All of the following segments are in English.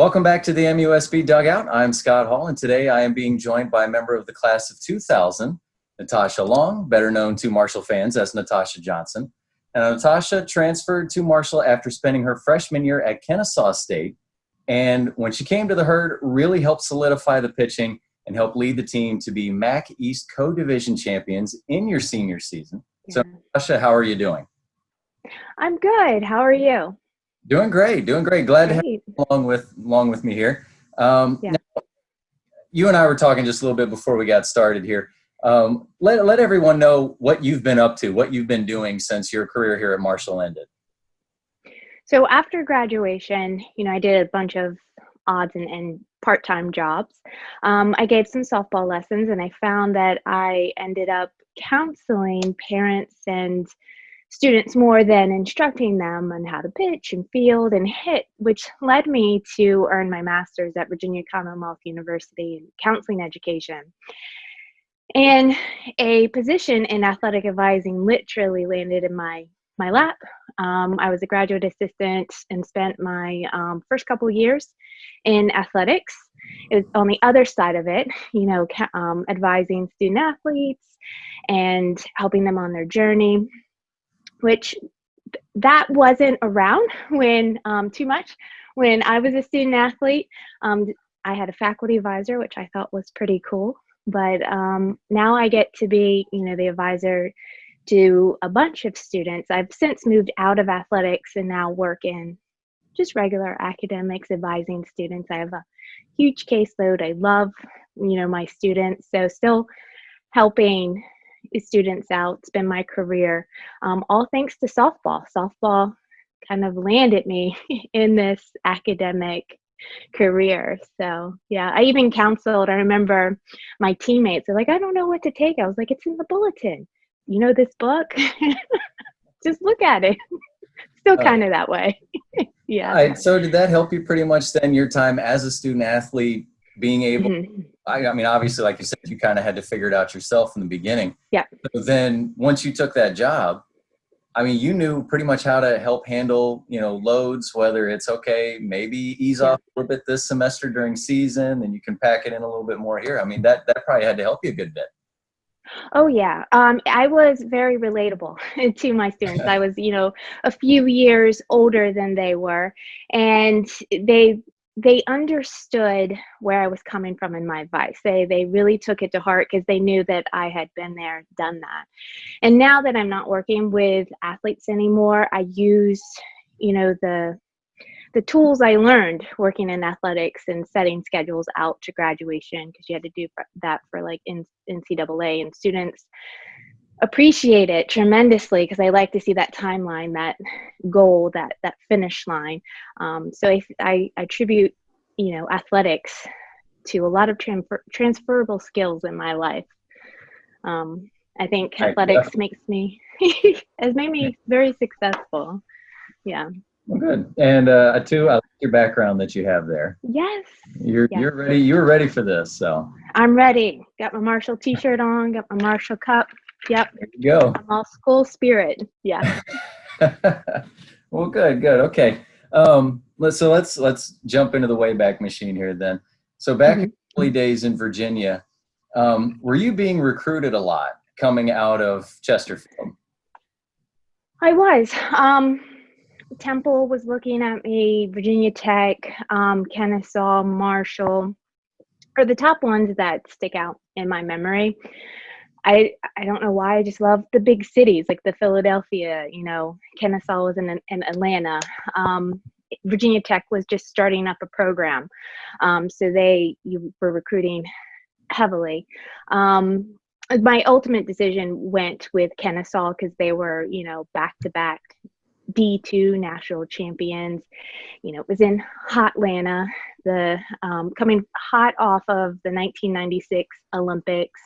Welcome back to the MUSB Dugout. I'm Scott Hall, and today I am being joined by a member of the class of 2000, Natasha Long, better known to Marshall fans as Natasha Johnson. And Natasha transferred to Marshall after spending her freshman year at Kennesaw State, and when she came to the Herd, really helped solidify the pitching and help lead the team to be MAC East co-division champions in your senior season. Yeah. So, Natasha, how are you doing? I'm good. How are you? Doing great, doing great. Glad to have you along with me here. Now, you and I were talking just a little bit before we got started here. Let everyone know what you've been up to, what you've been doing since your career here at Marshall ended. So after graduation, I did a bunch of odds and part-time jobs. I gave some softball lessons, and I found that I ended up counseling parents and students more than instructing them on how to pitch and field and hit, which led me to earn my master's at Virginia Commonwealth University in counseling education. And a position in athletic advising literally landed in my lap. I was a graduate assistant and spent my first couple of years in athletics. It was on the other side of it, advising student athletes and helping them on their journey, which that wasn't around too much when I was a student athlete. I had a faculty advisor, which I thought was pretty cool. But now I get to be, the advisor to a bunch of students. I've since moved out of athletics and now work in just regular academics, advising students. I have a huge caseload. I love, my students. So still helping students out. It's been my career, all thanks to softball. Softball kind of landed me in this academic career. So yeah, I even counseled. I remember my teammates are like, I don't know what to take. I was like, it's in the bulletin. This book? Just look at it. Still kind of that way. Yeah. All right. So did that help you pretty much then your time as a student athlete being able, I mean, obviously, like you said, you kind of had to figure it out yourself in the beginning. Yeah. But then once you took that job, I mean, you knew pretty much how to help handle, loads, whether it's okay, maybe ease off a little bit this semester during season, and you can pack it in a little bit more here. I mean, that probably had to help you a good bit. Oh, yeah. I was very relatable to my students. I was, a few years older than they were, and they understood where I was coming from in my advice. They really took it to heart because they knew that I had been there, done that. And now that I'm not working with athletes anymore, I use, the tools I learned working in athletics and setting schedules out to graduation, because you had to do that for like NCAA, and students appreciate it tremendously because I like to see that timeline, that goal, that finish line. So I attribute, athletics to a lot of transferable skills in my life. I think athletics has made me very successful. Yeah. Well, good. And too, I like your background that you have there. Yes. You're ready. You're ready for this. So I'm ready. Got my Marshall t-shirt on. Got my Marshall cup. Yep. There you go. I'm all school spirit. Yeah. Well, good. Okay. Let's jump into the Wayback Machine here then. So back in the early days in Virginia, were you being recruited a lot coming out of Chesterfield? I was. Temple was looking at me, Virginia Tech, Kennesaw, Marshall are the top ones that stick out in my memory. I don't know why. I just love the big cities like the Philadelphia, Kennesaw was in Atlanta. Virginia Tech was just starting up a program. So you were recruiting heavily. My ultimate decision went with Kennesaw because they were, back-to-back D2 national champions. It was in hot Atlanta, coming hot off of the 1996 Olympics.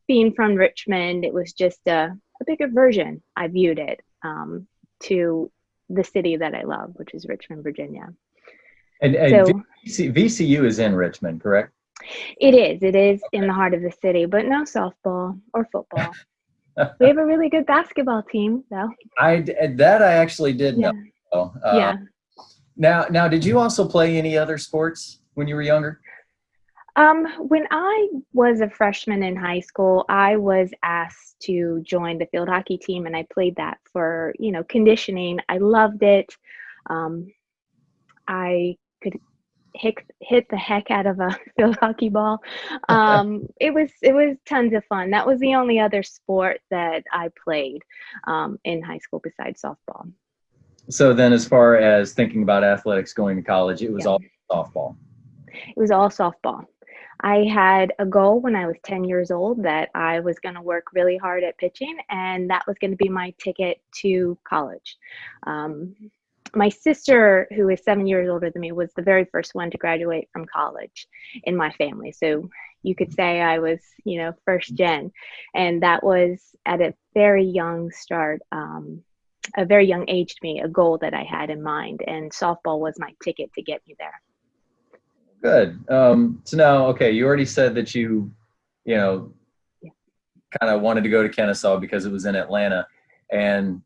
Being from Richmond, it was just a bigger version, I viewed it, to the city that I love, which is Richmond, Virginia. And so, VCU is in Richmond, correct? It is in the heart of the city, but no softball or football. We have a really good basketball team, though. I actually did know. Now, did you also play any other sports when you were younger? When I was a freshman in high school, I was asked to join the field hockey team, and I played that for, conditioning. I loved it. Um, I could hit the heck out of a field hockey ball. It was tons of fun. That was the only other sport that I played in high school besides softball. So then, as far as thinking about athletics going to college, it was Yeah, all softball. it was all softball. I had a goal when I was 10 years old that I was going to work really hard at pitching, and that was going to be my ticket to college. Um, my sister, who is 7 years older than me, was the very first one to graduate from college in my family. So you could say I was, first gen. And that was at a very young start, a very young age to me, a goal that I had in mind. And softball was my ticket to get me there. Good. So now, okay, you already said that you know, Yeah. kind of wanted to go to Kennesaw because it was in Atlanta, and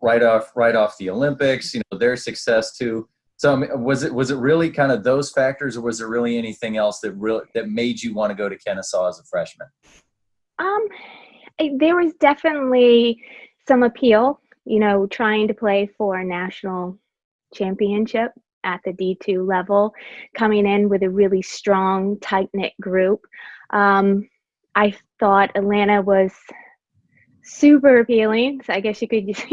right off the Olympics, their success too. So I mean, was it really kind of those factors, or was there really anything else that made you want to go to Kennesaw as a freshman? Um, there was definitely some appeal, trying to play for a national championship at the D2 level, coming in with a really strong, tight-knit group. Um, I thought Atlanta was super appealing. So I guess you could just,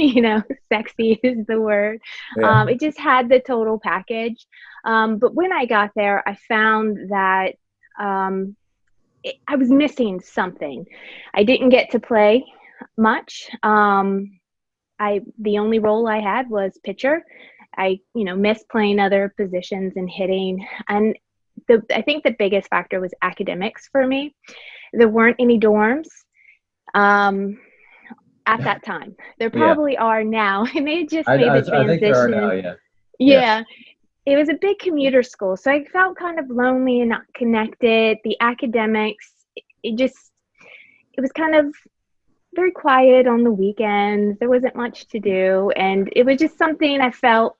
sexy is the word. Yeah. It just had the total package. But when I got there, I found that um, I was missing something. I didn't get to play much. The only role I had was pitcher. I, missed playing other positions and hitting. And I think the biggest factor was academics for me. There weren't any dorms at that time. There Yeah. probably are now, and they just I, made the I, I think there are now. transition. Yeah. Yeah. Yeah, it was a big commuter school, so I felt kind of lonely and not connected. The academics, it was kind of very quiet on the weekends. There wasn't much to do, and it was just something I felt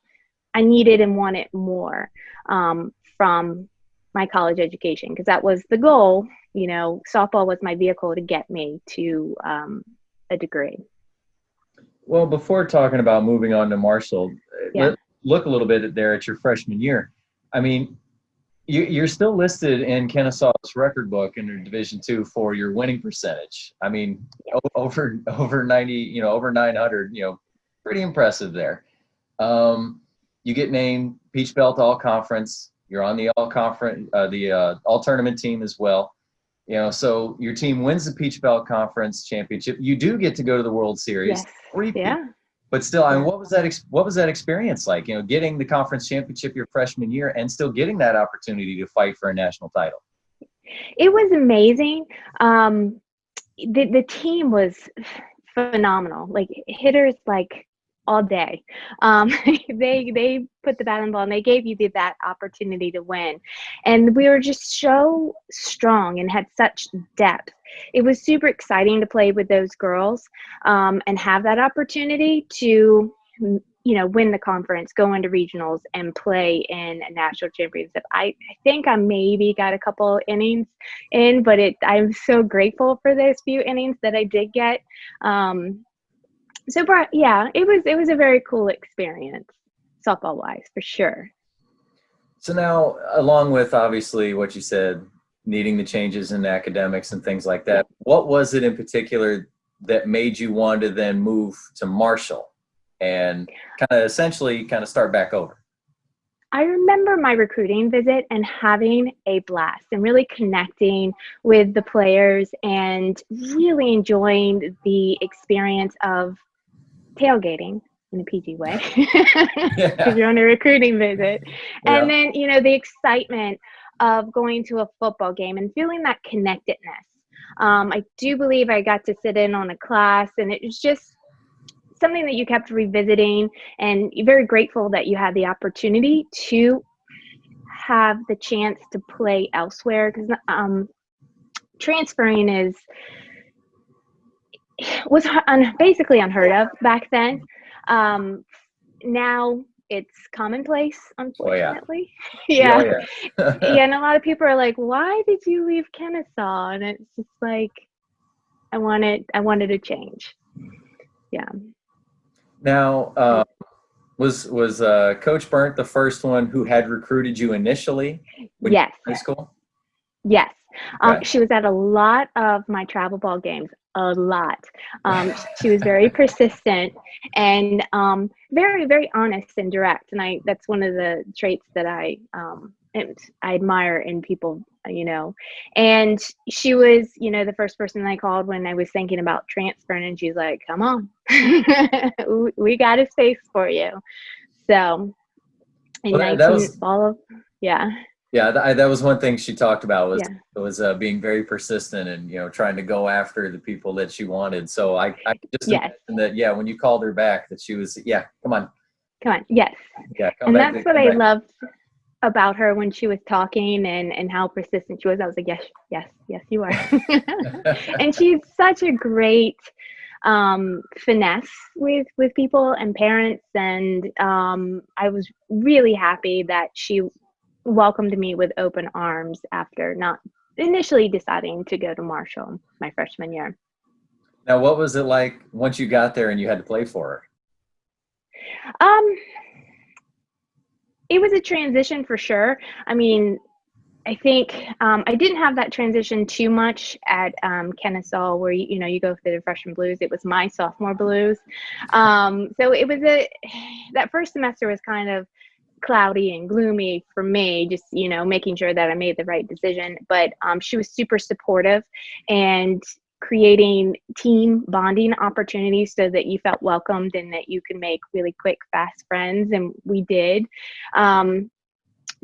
I needed and wanted more from my college education, because that was the goal. Softball was my vehicle to get me to a degree. Well, before talking about moving on to Marshall, Yeah. let's look a little bit there at your freshman year. I mean, you're still listed in Kennesaw's record book in Division II for your winning percentage. I mean, over 90, over 900, pretty impressive there. You get named Peach Belt All Conference. You're on the All Conference, the All Tournament team as well. So your team wins the Peach Belt Conference championship. You do get to go to the World Series, Yes. repeat. Yeah. But still, I mean, Yeah. what was that experience like? Getting the conference championship your freshman year and still getting that opportunity to fight for a national title. It was amazing. The team was phenomenal. Like hitters, like all day. They put the bat on the ball, and they gave you that opportunity to win. And we were just so strong and had such depth. It was super exciting to play with those girls and have that opportunity to win the conference, go into regionals, and play in a national championship. I think I maybe got a couple innings in, but I'm so grateful for those few innings that I did get. Yeah, it was a very cool experience, softball wise, for sure. So now, along with obviously what you said, needing the changes in academics and things like that, what was it in particular that made you want to then move to Marshall and essentially start back over? I remember my recruiting visit and having a blast and really connecting with the players and really enjoying the experience of tailgating in a PG way because you're on a recruiting visit. Yeah. And then, the excitement of going to a football game and feeling that connectedness. I do believe I got to sit in on a class, and it was just something that you kept revisiting, and you're very grateful that you had the opportunity to have the chance to play elsewhere, because transferring was basically unheard of back then. Now it's commonplace, Oh yeah. unfortunately. Yeah. Yeah. Oh yeah. Yeah, and a lot of people are like, "Why did you leave Kennesaw?" And it's just like I wanted a change. Yeah. Now, I, was Coach Berndt the first one who had recruited you initially when you yes. were in high school? Yes. Okay. She was at a lot of my travel ball games, a lot. She was very persistent and very, very honest and direct. And that's one of the traits that I admire in people, And she was, the first person I called when I was thinking about transferring, and she's like, "Come on, we got a space for you." So in Well, that 19, was follow, yeah, yeah. That was one thing she talked about yeah, was being very persistent and trying to go after the people that she wanted. So I just yes. imagine that when you called her back that she was come on, Come on, yes. come And back, that's what come I back. loved about her when she was talking and how persistent she was. I was like, yes, yes, yes, you are. And she's such a great finesse with people and parents. And I was really happy that she welcomed me with open arms after not initially deciding to go to Marshall my freshman year. Now, what was it like once you got there and you had to play for her? Um, it was a transition for sure. I mean, I think I didn't have that transition too much at Kennesaw, where you go through the freshman blues. It was my sophomore blues, so it was that first semester was kind of cloudy and gloomy for me, just making sure that I made the right decision. But she was super supportive and creating team bonding opportunities so that you felt welcomed and that you could make really quick, fast friends, and we did.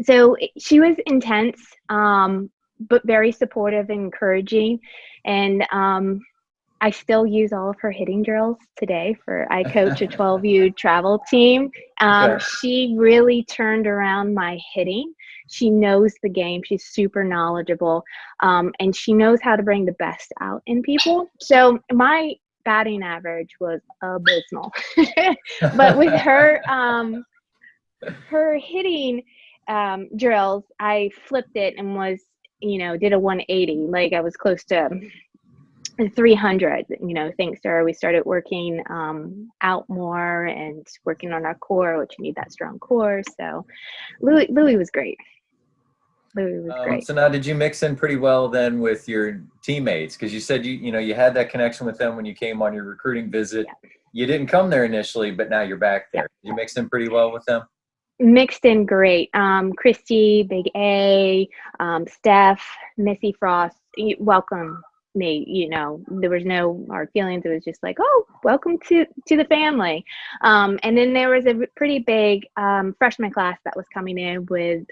So she was intense, but very supportive and encouraging. And I still use all of her hitting drills today I coach a 12U travel team. Okay. She really turned around my hitting. She knows the game. She's super knowledgeable. And she knows how to bring the best out in people. So my batting average was abysmal. But with her hitting drills, I flipped it and did a 180. Like I was close to 300, thanks to her. We started working out more and working on our core, which you need that strong core. So Louie was great. Louie was great. So now, did you mix in pretty well then with your teammates? Because you said you had that connection with them when you came on your recruiting visit. Yeah. You didn't come there initially, but now you're back there. Yeah. You mixed in pretty well with them. Mixed in great. Christy, Big A, Steph, Missy Frost, welcome me. There was no hard feelings. It was just like, oh, welcome to the family. And then there was a pretty big freshman class that was coming in with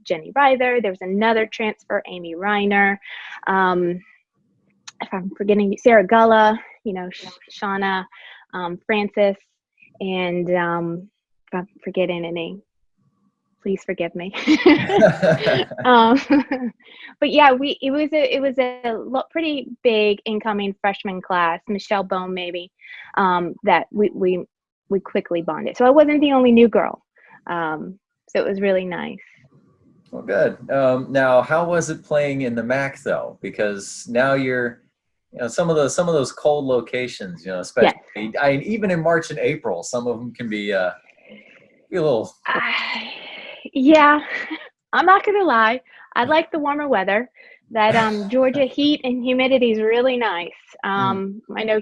Jenny Ryther. There was another transfer, Amy Reiner. If I'm forgetting, Sarah Gullah, Shauna, Francis, and if I'm forgetting any, please forgive me. But yeah, it was a pretty big incoming freshman class, Michelle Bone maybe, that we quickly bonded. So I wasn't the only new girl. So it was really nice. Well, good. Now, how was it playing in the MAC though? Because now you're, some of those cold locations, especially even in March and April, some of them can be a little. Yeah, I'm not gonna lie. I like the warmer weather. That Georgia heat and humidity is really nice. I know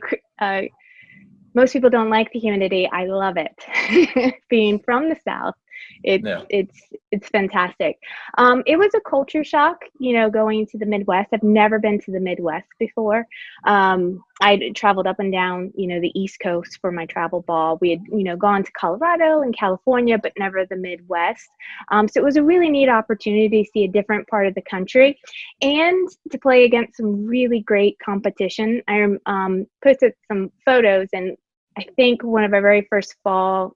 most people don't like the humidity. I love it. Being from the South, it's fantastic. It was a culture shock, going to the Midwest. I've never been to the Midwest before. I traveled up and down, the East Coast for my travel ball. We had, gone to Colorado and California, but never the Midwest. So it was a really neat opportunity to see a different part of the country and to play against some really great competition. I posted some photos, and I think one of our very first fall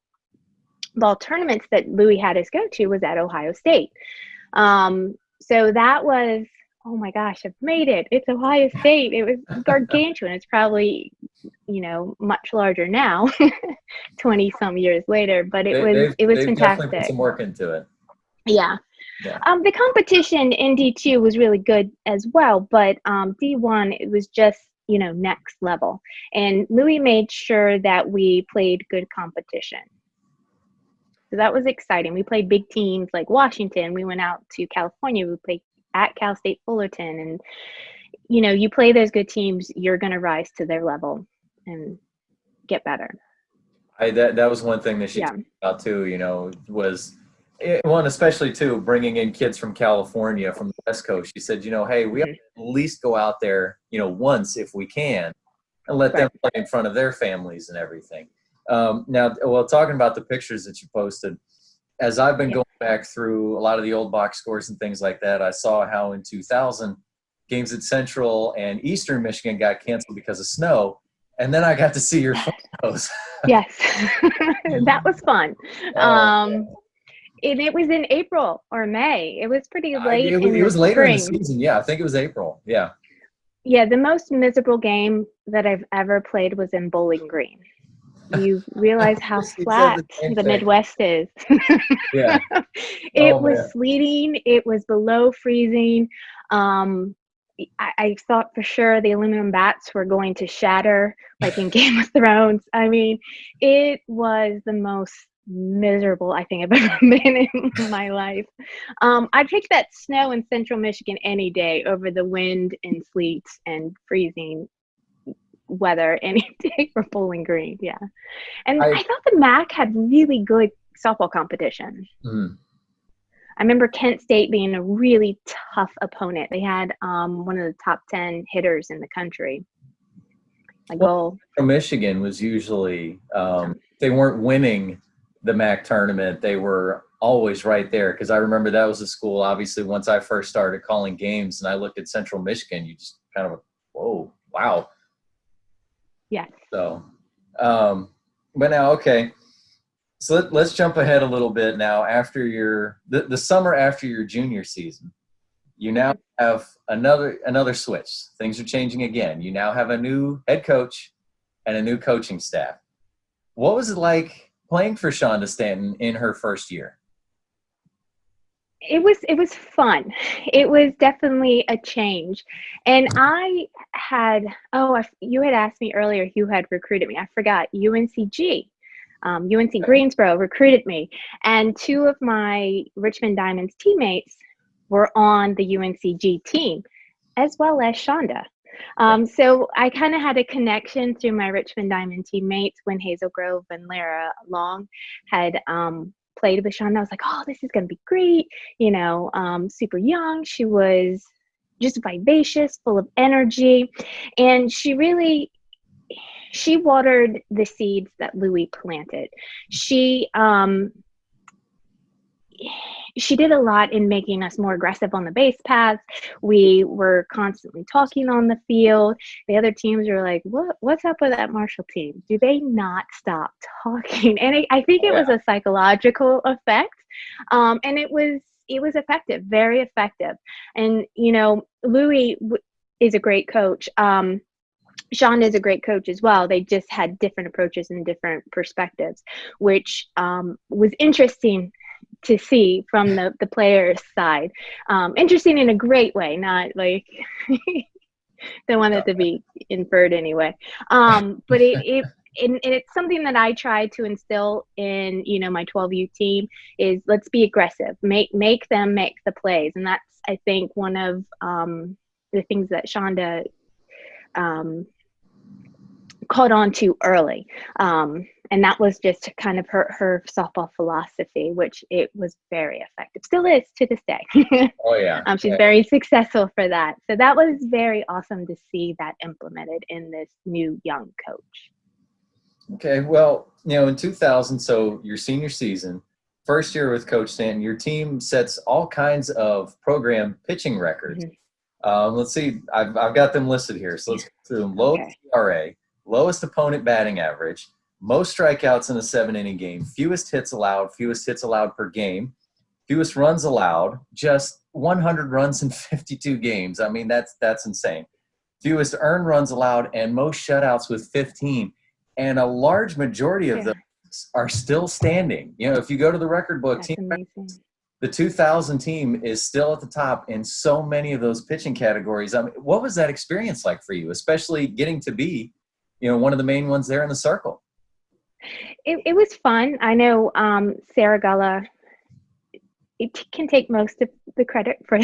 ball tournaments that Louie had us go to was at Ohio State. So that was, oh my gosh, I've made it. It's Ohio State. It was gargantuan. It's probably, much larger now, 20 some years later, but it was They've definitely put fantastic. some work into it. Yeah. Yeah. The competition in D2 was really good as well, but D1, it was just, next level. And Louie made sure that we played good competition. So that was exciting. We played big teams like Washington. We went out to California. We played at Cal State Fullerton. And, you play those good teams, you're going to rise to their level and get better. That was one thing that she talked about too, was one, especially too, bringing in kids from California, from the West Coast. She said, hey, we have to at least go out there, once if we can, and let them play in front of their families and everything. Now, talking about the pictures that you posted, as I've been going back through a lot of the old box scores and things like that, I saw how in 2000 games at Central and Eastern Michigan got canceled because of snow. And then I got to see your photos. Yes, that was fun. And it was in April or May. It was pretty late it was the later spring. in the season. Yeah, I think it was April. Yeah. Yeah, the most miserable game that I've ever played was in Bowling Green. You realize how flat the Midwest is. Yeah. It was sleeting. It was below freezing. I thought for sure the aluminum bats were going to shatter, like in Game of Thrones. I mean, it was the most miserable I think I've ever been in my life. I'd pick that snow in Central Michigan any day over the wind and sleet and freezing weather any day for Bowling Green. Yeah. And I thought the MAC had really good softball competition. Mm-hmm. I remember Kent State being a really tough opponent. They had one of the top 10 hitters in the country. From Michigan was usually they weren't winning the MAC tournament. They were always right there, because I remember that was a school, obviously, once I first started calling games and I looked at Central Michigan, you just kind of, whoa, wow. Yes. So, but now, okay. So let's jump ahead a little bit now. After the summer after your junior season, you now have another switch. Things are changing again. You now have a new head coach and a new coaching staff. What was it like playing for Shonda Stanton in her first year? It was fun. It was definitely a change. And I had, you had asked me earlier who had recruited me. I forgot. UNCG. UNC Greensboro recruited me. And two of my Richmond Diamonds teammates were on the UNCG team, as well as Shonda. So I kind of had a connection through my Richmond Diamond teammates when Hazel Grove and Lara Long had played with Shonda. I was like, oh, this is going to be great. Super young. She was just vivacious, full of energy. And she watered the seeds that Louie planted. She did a lot in making us more aggressive on the base paths. We were constantly talking on the field. The other teams were like, what's up with that Marshall team? Do they not stop talking? And I think it was a psychological effect. And it was effective, very effective. And, Louie is a great coach. Shonda is a great coach as well. They just had different approaches and different perspectives, which was interesting to see from the players' side. Interesting in a great way, not like don't want it to be inferred anyway. But it's something that I try to instill in, my 12U team is let's be aggressive, make them make the plays. And that's, I think, one of the things that Shonda caught on to early. And that was just kind of her softball philosophy, which it was very effective. Still is to this day. Oh, yeah. She's very successful for that. So that was very awesome to see that implemented in this new young coach. Okay. Well, in 2000, so your senior season, first year with Coach Stanton, your team sets all kinds of program pitching records. Mm-hmm. Let's see. I've got them listed here. So let's go through them. Lowest ERA, lowest opponent batting average, most strikeouts in a 7-inning game, fewest hits allowed per game, fewest runs allowed. Just 100 runs in 52 games. I mean, that's insane. Fewest earned runs allowed and most shutouts with 15. And a large majority of Yeah, those are still standing. You know, if you go to the record book, that's amazing. the 2000 team is still at the top in so many of those pitching categories. I mean, what was that experience like for you, especially getting to be, you know, one of the main ones there in the circle? It was fun. I know Sarah Gullah, it can take most of the credit for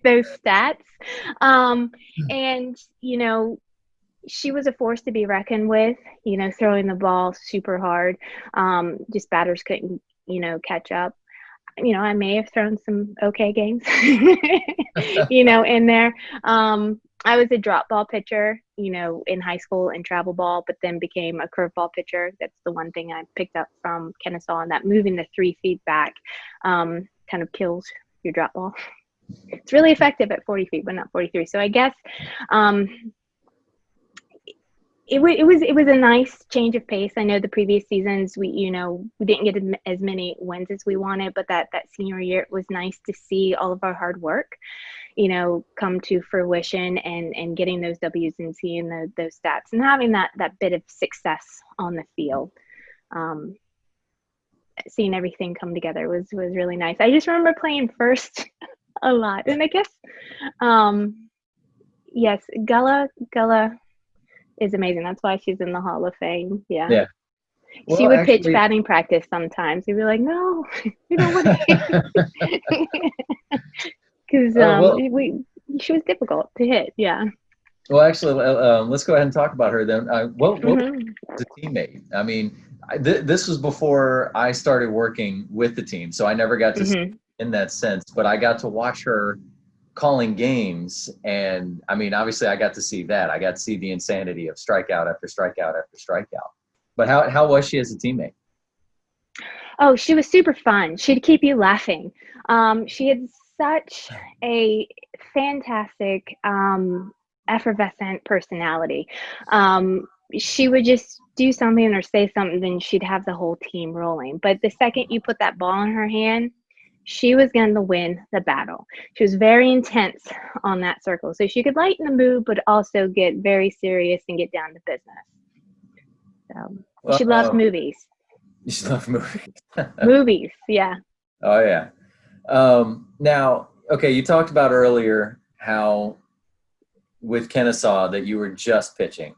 those stats. Um, and, you know, she was a force to be reckoned with, you know, throwing the ball super hard. Just batters couldn't, you know, catch up. You know, I may have thrown some okay games, you know, in there. I was a drop ball pitcher, you know, in high school and travel ball, but then became a curveball pitcher. That's the one thing I picked up from Kennesaw, and that moving the 3 feet back kind of kills your drop ball. It's really effective at 40 feet, but not 43. So I guess it was a nice change of pace. I know the previous seasons we didn't get as many wins as we wanted, but that senior year it was nice to see all of our hard work, you know, come to fruition and getting those W's and seeing those stats and having that bit of success on the field. Seeing everything come together was really nice. I just remember playing first a lot, and I guess yes, Gullah is amazing. That's why she's in the Hall of Fame. Yeah. Yeah. She Well, would pitch actually, batting practice sometimes. We'd be like, no, we don't want to. Because well, she was difficult to hit. Yeah. well, actually, let's go ahead and talk about her then. What was Mm-hmm. a teammate? I mean, this was before I started working with the team, so I never got to see Mm-hmm. in that sense, but I got to watch her calling games. And I mean, obviously I got to see that. I got to see the insanity of strikeout after strikeout after strikeout. But how was she as a teammate? Oh, she was super fun. She'd keep you laughing. She had such a fantastic, effervescent personality. She would just do something or say something, and she'd have the whole team rolling. But the second you put that ball in her hand, she was going to win the battle. She was very intense on that circle. So she could lighten the mood, but also get very serious and get down to business. So Well, she loves movies. you should love movies. Movies, yeah. Oh yeah. Now, okay, you talked about earlier how with Kennesaw that you were just pitching.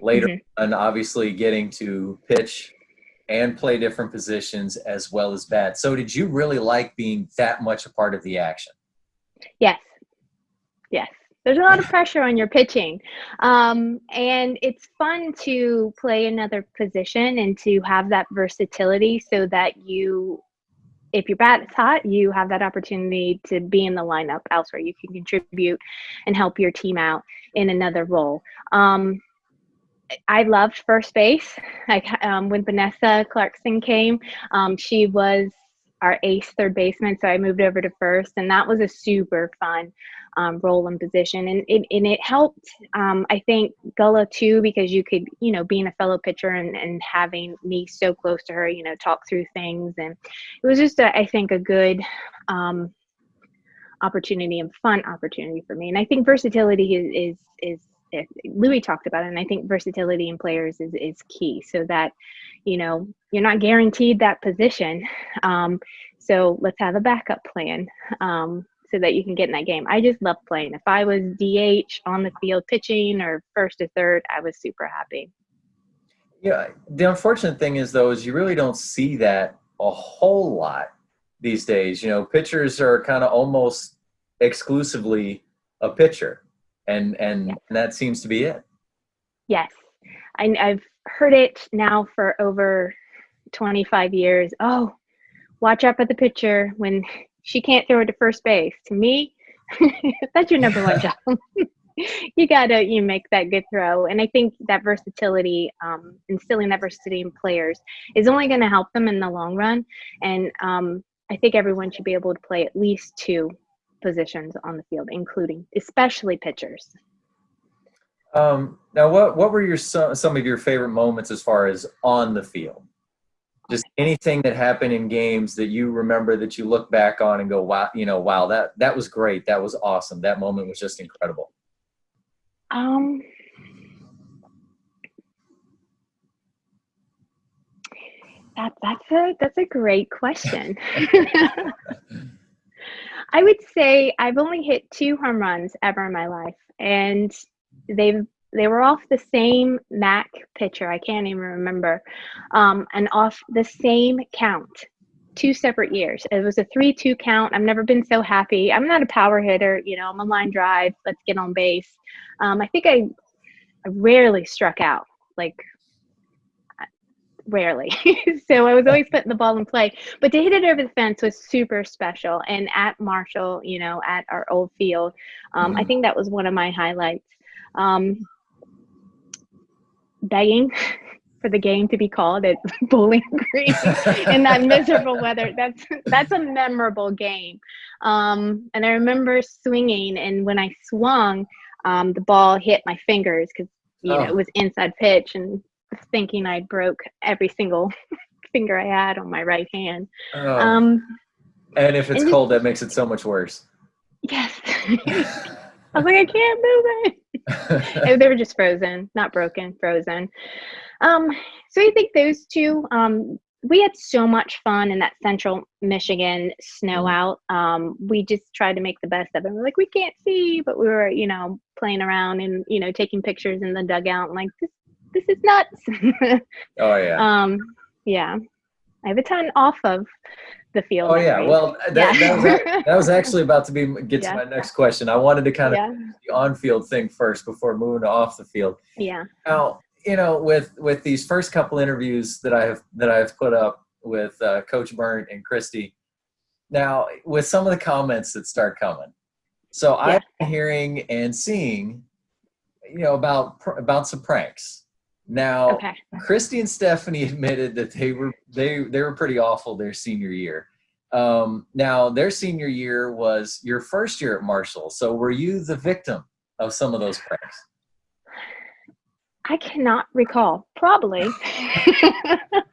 Later Mm-hmm. on, obviously getting to pitch and play different positions as well as bat. So did you really like being that much a part of the action? Yes. Yes. There's a lot of pressure on your pitching. And it's fun to play another position and to have that versatility so that if your bat is hot, you have that opportunity to be in the lineup elsewhere. You can contribute and help your team out in another role. I loved first base. Like when Vanessa Clarkson came, she was our ace third baseman, so I moved over to first, and that was a super fun role and position, and it helped. I think Gullah too, because you could, you know, being a fellow pitcher and having me so close to her, you know, talk through things, and it was just I think a good opportunity and fun opportunity for me. And I think versatility is Louie talked about it, and I think versatility in players is key, so that, you know, you're not guaranteed that position. So let's have a backup plan so that you can get in that game. I just love playing. If I was DH on the field pitching or first or third, I was super happy. Yeah, the unfortunate thing is though, is you really don't see that a whole lot these days. You know, pitchers are kind of almost exclusively a pitcher, and Yeah. that seems to be it. Yes. I've heard it now for over 25 years. Oh, watch out for the pitcher when she can't throw it to first base. To me, that's your number one job. You make that good throw. And I think that versatility, instilling that versatility in players is only going to help them in the long run. And I think everyone should be able to play at least 2 positions on the field, especially pitchers. Now, what were some of your favorite moments as far as on the field? just anything that happened in games that you remember that you look back on and go, wow, wow, that was great. That was awesome. That moment was just incredible. That's a great question. I would say I've only hit 2 home runs ever in my life, and they were off the same MAC pitcher. I can't even remember, and off the same count, 2 separate years. It was a 3-2 count. I've never been so happy. I'm not a power hitter, I'm a line drive. Let's get on base. I think I rarely struck out, like rarely. So I was always putting the ball in play, but to hit it over the fence was super special. And at Marshall, at our old field, I think that was one of my highlights. Begging for the game to be called at Bowling Green in that miserable weather. That's a memorable game. And I remember swinging, and when I swung, the ball hit my fingers because it was inside pitch, and thinking I broke every single finger I had on my right hand. And if it's cold, that makes it so much worse. Yes. I was like, I can't move it. They were just frozen, not broken, frozen. So I think those 2, we had so much fun in that Central Michigan snow out. We just tried to make the best of it. We're like, we can't see, but we were, playing around and, taking pictures in the dugout. And like, this is nuts. Oh yeah. Yeah. I have a ton off of the field. Oh yeah. Well, that was actually about to get to my next question. I wanted to kind of the on-field thing first before moving to off the field. Yeah. Now, with these first couple interviews that I've put up with Coach Berndt and Christy, now with some of the comments that start coming, so I'm hearing and seeing, about some pranks. Now, Christy and Stephanie admitted that they were pretty awful their senior year. Now, their senior year was your first year at Marshall. So were you the victim of some of those pranks? I cannot recall. Probably,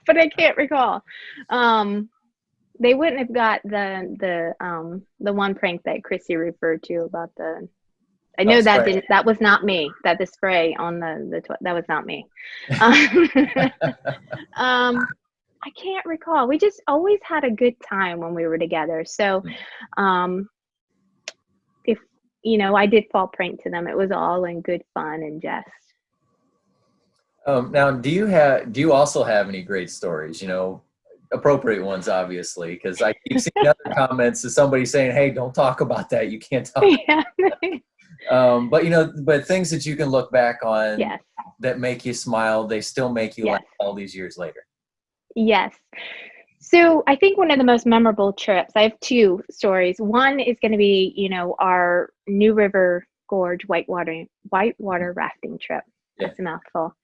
but I can't recall. They wouldn't have got the one prank that Christy referred to about the. I know that was not me. That the spray on that was not me. I can't recall. We just always had a good time when we were together. So, if I did fall prank to them, it was all in good fun and jest. Now, do you also have any great stories? Appropriate ones, obviously, because I keep seeing other comments of somebody saying, "Hey, don't talk about that. You can't talk." Yeah. But things that you can look back on that make you smile, they still make you laugh all these years later. Yes. So I think one of the most memorable trips, I have 2 stories. One is going to be, our New River Gorge whitewater rafting trip. That's a mouthful.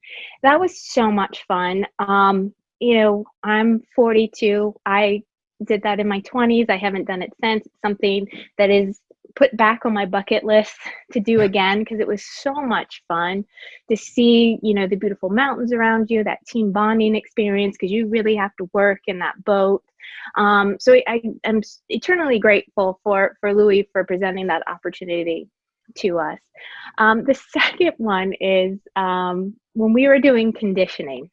That was so much fun. I'm 42. I did that in my 20s. I haven't done it since. It's something that is put back on my bucket list to do again, because it was so much fun to see, the beautiful mountains around you, that team bonding experience, because you really have to work in that boat. So I'm eternally grateful for Louie for presenting that opportunity to us. The second one is when we were doing conditioning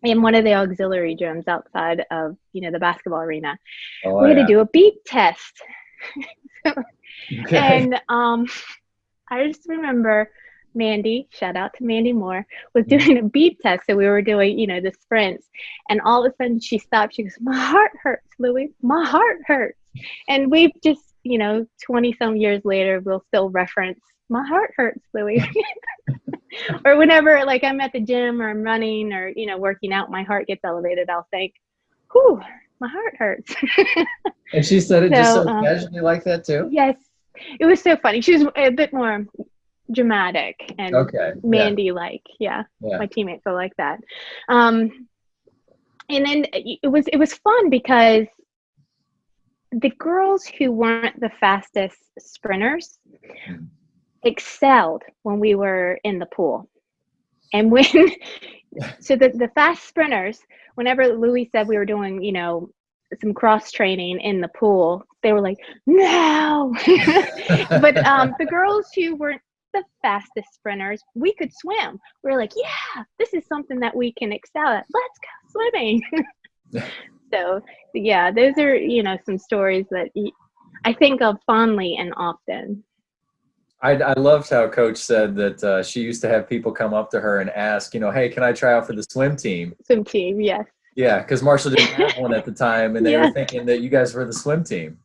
in one of the auxiliary gyms outside of, the basketball arena. We had to do a beep test. And I just remember Mandy, shout out to Mandy Moore, was doing a beep test. So we were doing, the sprints, and all of a sudden she stopped. She goes, "My heart hurts, Louie. My heart hurts." And we've just, 20 some years later, we'll still reference, "My heart hurts, Louie." Or whenever like I'm at the gym or I'm running or, working out, my heart gets elevated. I'll think, "Whew, my heart hurts." And she said it just so casually like that too? Yes. It was so funny. She was a bit more dramatic and Mandy-like. Yeah. My teammates are like that. And then it was fun because the girls who weren't the fastest sprinters excelled when we were in the pool. And when So the fast sprinters, whenever Louie said we were doing, some cross training in the pool, they were like, no. But the girls who weren't the fastest sprinters, we could swim. We were like, yeah, this is something that we can excel at. Let's go swimming. So yeah, those are, some stories that I think of fondly and often. I loved how Coach said that she used to have people come up to her and ask, hey, can I try out for the swim team? Swim team, yes. Yeah, because Marshall didn't have one at the time, and they were Yeah. thinking that you guys were the swim team.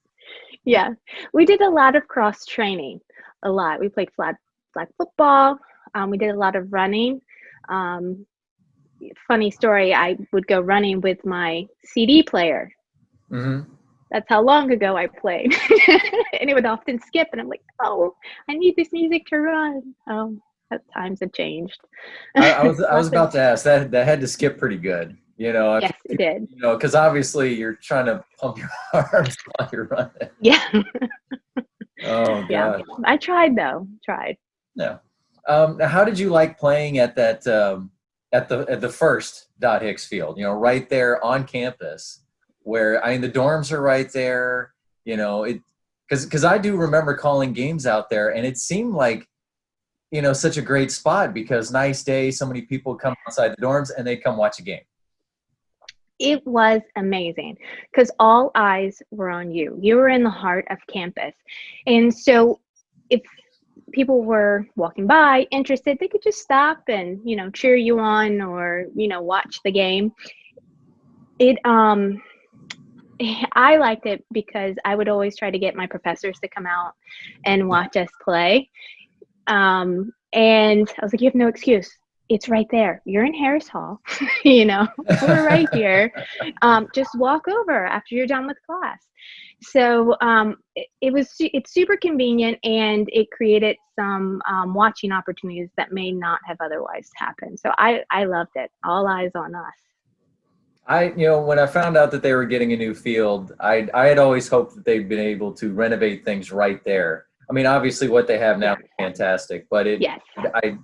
Yeah, we did a lot of cross training, a lot. We played flag football. We did a lot of running. Funny story, I would go running with my CD player. Mm-hmm. That's how long ago I played. And it would often skip, and I'm like, oh, I need this music to run. Oh, times have changed. I was about to ask that had to skip pretty good, Yes, it did. because obviously you're trying to pump your arms while you're running. Yeah. Oh God. Yeah, I tried though. Yeah. Now how did you like playing at that at the first Dot Hicks Field? Right there on campus, where the dorms are right there. Because I do remember calling games out there, and it seemed like such a great spot because nice day, so many people come outside the dorms and they come watch a game. It was amazing because all eyes were on you. You were in the heart of campus. And so if people were walking by interested, they could just stop and, cheer you on or, watch the game. I liked it because I would always try to get my professors to come out and watch us play. And I was like, you have no excuse. It's right there. You're in Harris Hall, we're right here. Just walk over after you're done with class. So it's super convenient, and it created some watching opportunities that may not have otherwise happened. So I loved it. All eyes on us. When I found out that they were getting a new field, I had always hoped that they'd been able to renovate things right there. Obviously what they have now is fantastic, but Yes.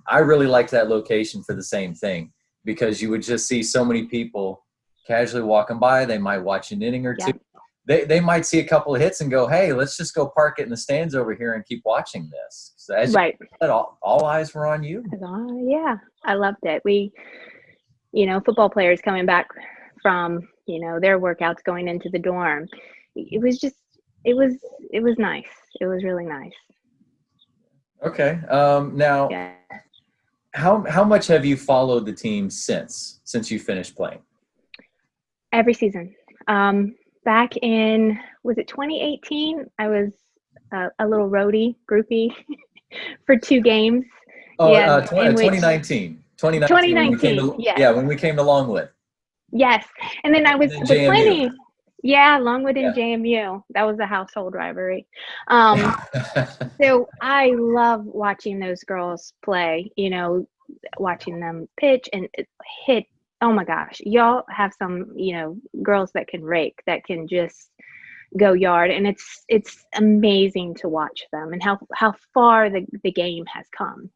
I really liked that location for the same thing, because you would just see so many people casually walking by. They might watch an inning or two. They might see a couple of hits and go, hey, let's just go park it in the stands over here and keep watching this. So as right. You said, all eyes were on you. Yeah, I loved it. We, football players coming back from, their workouts going into the dorm. It was nice. It was really nice. Okay. Now, how much have you followed the team since you finished playing? Every season. Back in, was it 2018? I was a little groupie for 2 games. Oh, yeah, 2019. 2019. Yes. Yeah, when we came to Longwood. Yes, and then I was planning. Yeah, Longwood and Yeah. JMU. That was a household rivalry. So I love watching those girls play, watching them pitch and hit. Oh my gosh, y'all have some, girls that can rake, that can just go yard. And it's amazing to watch them and how far the game has come.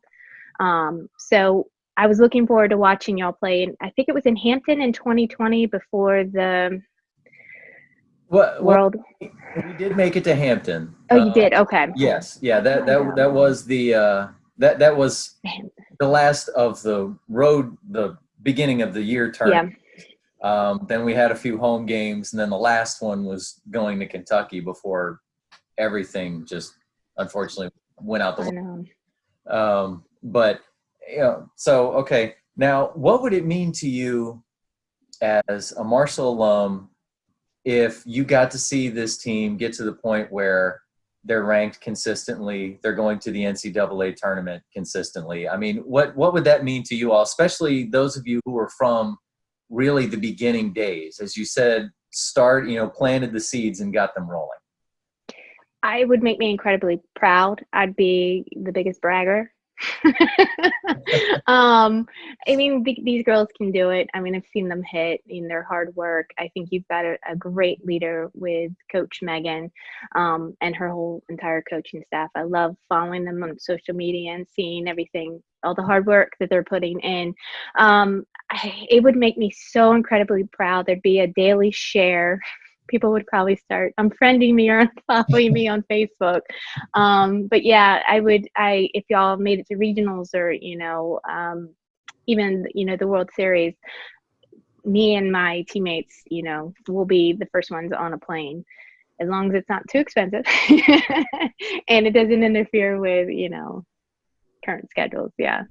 So I was looking forward to watching y'all play. And I think it was in Hampton in 2020 before the World. We did make it to Hampton. Oh, you did? Okay. Yes. Yeah. That was the that was the last of the road, the beginning of the year term. Yeah. Then we had a few home games, and then the last one was going to Kentucky before everything just unfortunately went out the window. But so okay. Now, what would it mean to you as a Marshall alum if you got to see this team get to the point where they're ranked consistently, they're going to the NCAA tournament consistently? What would that mean to you all, especially those of you who were from really the beginning days, as you said, planted the seeds and got them rolling? It would make me incredibly proud. I'd be the biggest bragger I mean, these girls can do it. I mean, I've seen them hit in their hard work. I think you've got a great leader with Coach Megan, and her whole entire coaching staff. I love following them on social media and seeing everything, all the hard work that they're putting in. It would make me so incredibly proud. There'd be a daily share. People would probably start unfriending me or unfollowing me on Facebook. But yeah, if y'all made it to regionals or, even, the World Series, me and my teammates, will be the first ones on a plane, as long as it's not too expensive and it doesn't interfere with, current schedules. Yeah.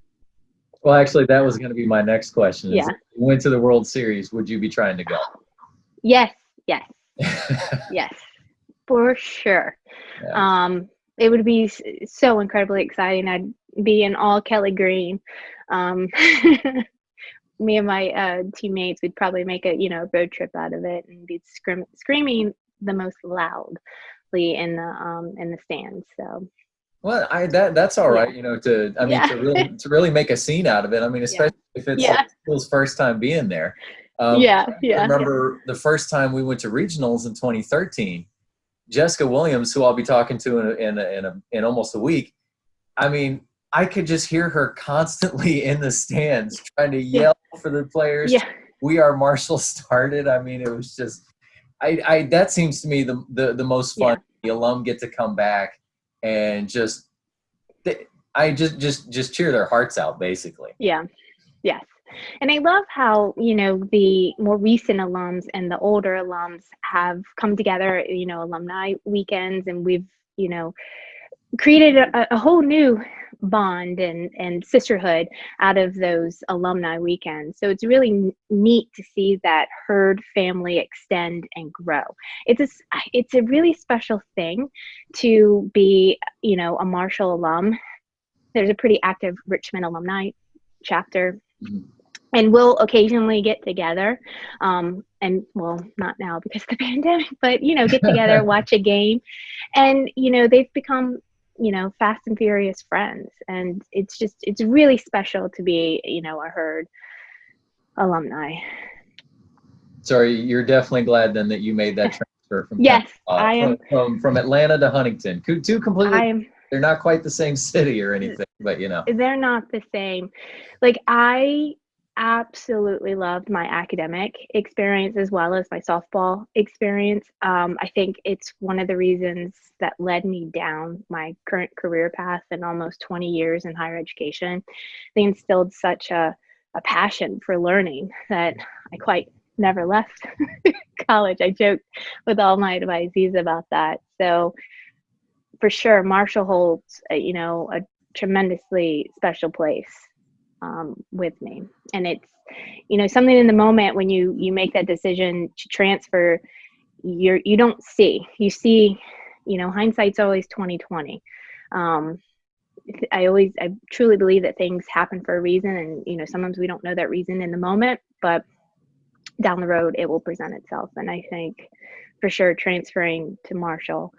Well, actually, that was going to be my next question. Yeah. If you went to the World Series, would you be trying to go? Yes. Yes, for sure. Yeah. It would be so incredibly exciting. I'd be in all Kelly green. Me and my teammates, we'd probably make a road trip out of it and be screaming the most loudly in the stands. So. Well, that's all right, to really make a scene out of it. I mean, especially if it's school's first time being there. I remember the first time we went to regionals in 2013. Jessica Williams, who I'll be talking to in almost a week. I mean, I could just hear her constantly in the stands trying to yell for the players. Yeah. We Are Marshall started. I mean, it was just, that seems to me the most fun. The alum get to come back and just cheer their hearts out, basically. Yeah. Yes. And I love how, the more recent alums and the older alums have come together, alumni weekends, and we've, created a whole new bond and sisterhood out of those alumni weekends. So it's really neat to see that herd family extend and grow. It's a really special thing to be, a Marshall alum. There's a pretty active Richmond alumni chapter. Mm-hmm. And we'll occasionally get together, and well, not now because of the pandemic, but, get together, watch a game. And, they've become, fast and furious friends. And it's really special to be, a herd alumni. Sorry, you're definitely glad then that you made that transfer from Yes, I am. From Atlanta to Huntington. Two completely. They're not quite the same city or anything, but they're not the same. Like, I absolutely loved my academic experience as well as my softball experience. I think it's one of the reasons that led me down my current career path in almost 20 years in higher education. They instilled such a passion for learning that I quite never left college. I joked with all my advisees about that. So for sure, Marshall holds a tremendously special place with me. And it's something in the moment when you make that decision to transfer, you don't see, you see, hindsight's always 20/20. I truly believe that things happen for a reason, and sometimes we don't know that reason in the moment, but down the road it will present itself. And I think for sure transferring to Marshall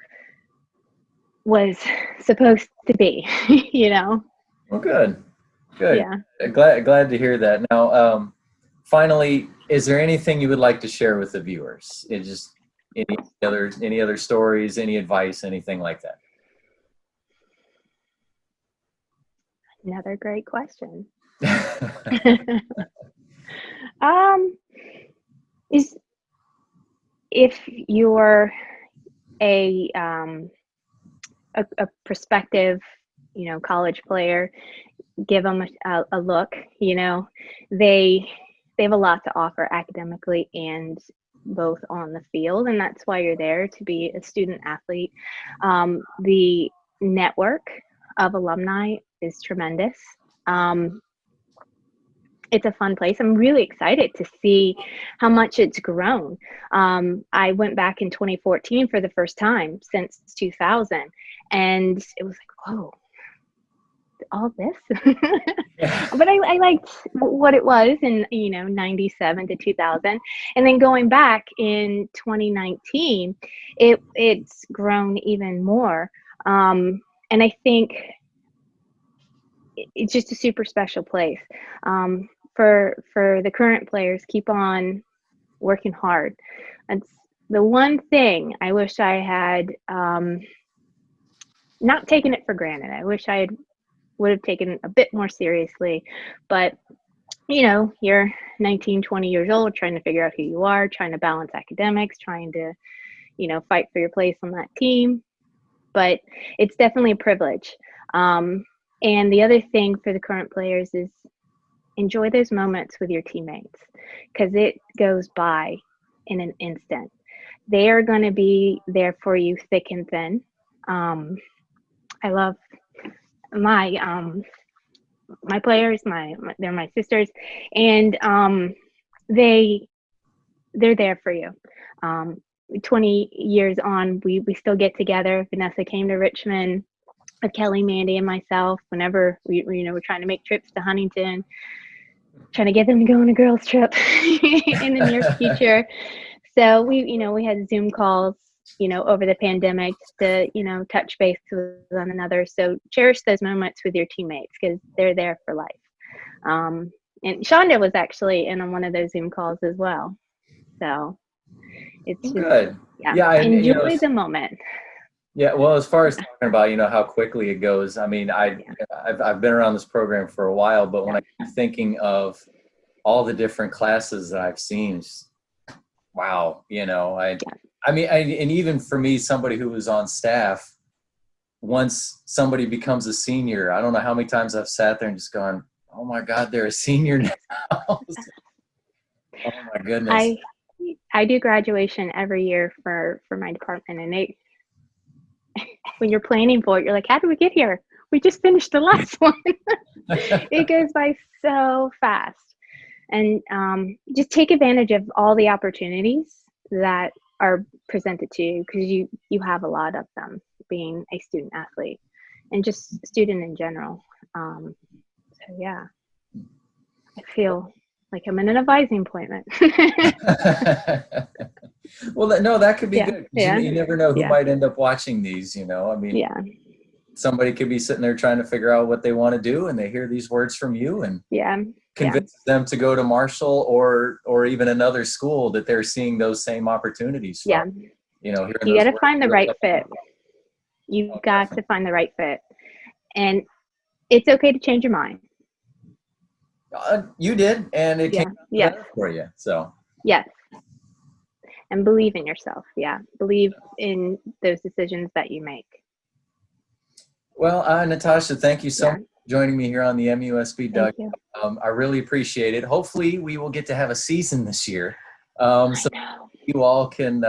was supposed to be. Well, good. Yeah. Glad to hear that. Now, finally, is there anything you would like to share with the viewers? Just any other stories, any advice, anything like that? Another great question. Is if you're a prospective, college player, give them a look. They have a lot to offer academically and both on the field, and that's why you're there, to be a student athlete. The network of alumni is tremendous. It's a fun place. I'm really excited to see how much it's grown. I went back in 2014 for the first time since 2000, and it was like, whoa, all this. Yeah. But I liked what it was in 97 to 2000, and then going back in 2019, it's grown even more. And I think it's just a super special place. For the current players, keep on working hard. That's the one thing I wish I had not taken it for granted. I wish I would have taken it a bit more seriously, but you're 19, 20 years old, trying to figure out who you are, trying to balance academics, trying to, fight for your place on that team. But it's definitely a privilege. And the other thing for the current players is enjoy those moments with your teammates, because it goes by in an instant. They are going to be there for you thick and thin. I love my players, they're my sisters, and they're there for you. 20 years on, we still get together. Vanessa came to Richmond with Kelly, Mandy, and myself whenever we're trying to make trips to Huntington, trying to get them to go on a girls trip in the near future. So we had Zoom calls over the pandemic to touch base with one another. So cherish those moments with your teammates, because they're there for life. And Shonda was actually in on one of those Zoom calls as well. So it's just, good. Yeah, enjoy the moment. Yeah, well, as far as talking about how quickly it goes, I mean, I've been around this program for a while, but when I keep thinking of all the different classes that I've seen, wow, I mean, and even for me, somebody who was on staff, once somebody becomes a senior, I don't know how many times I've sat there and just gone, oh my God, they're a senior now. Oh my goodness. I do graduation every year for my department, and when you're planning for it, you're like, how did we get here? We just finished the last one. It goes by so fast. And just take advantage of all the opportunities that are presented to you, because you have a lot of them, being a student athlete and just student in general. So yeah, I feel like I'm in an advising appointment. Well, no, that could be good. Yeah. You never know who might end up watching these, I mean, somebody could be sitting there trying to figure out what they want to do, and they hear these words from you and convince them to go to Marshall or even another school that they're seeing those same opportunities from. You got to find the right fit. You've got to find the right fit. And it's okay to change your mind. You did, and it came out for you. So yes, and believe in yourself. Yeah, believe in those decisions that you make. Well, Natasha, thank you so much for joining me here on the MUSB Dugout. I really appreciate it. Hopefully, we will get to have a season this year, so you all can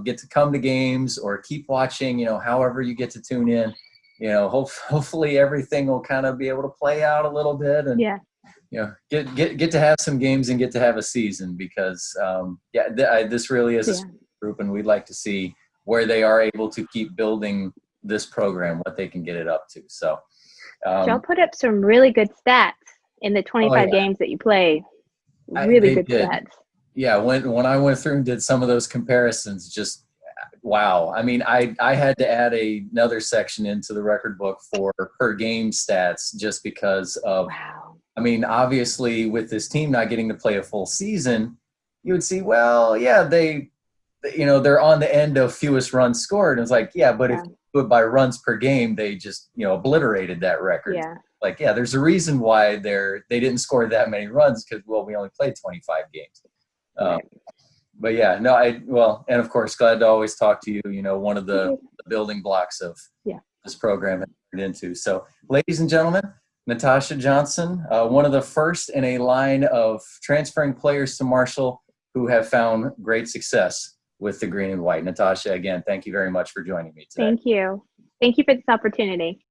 get to come to games or keep watching. However you get to tune in. Hopefully everything will kind of be able to play out a little bit, and get to have some games and get to have a season, because this really is a group, and we'd like to see where they are able to keep building this program, what they can get it up to. So y'all put up some really good stats in the 25 games that you played. Really good stats. Yeah, when I went through and did some of those comparisons, just wow. I mean, I had to add another section into the record book for per game stats, just because of I mean, obviously with this team not getting to play a full season, you would see, well, yeah, they're on the end of fewest runs scored. And it's like, but if you do it by runs per game, they just, obliterated that record. Yeah. Like, there's a reason why they didn't score that many runs, because, we only played 25 games. But and of course, glad to always talk to you, one of the building blocks of this program has turned into. So, ladies and gentlemen, Natasha Johnson, one of the first in a line of transferring players to Marshall who have found great success with the green and white. Natasha, again, thank you very much for joining me today. Thank you. Thank you for this opportunity.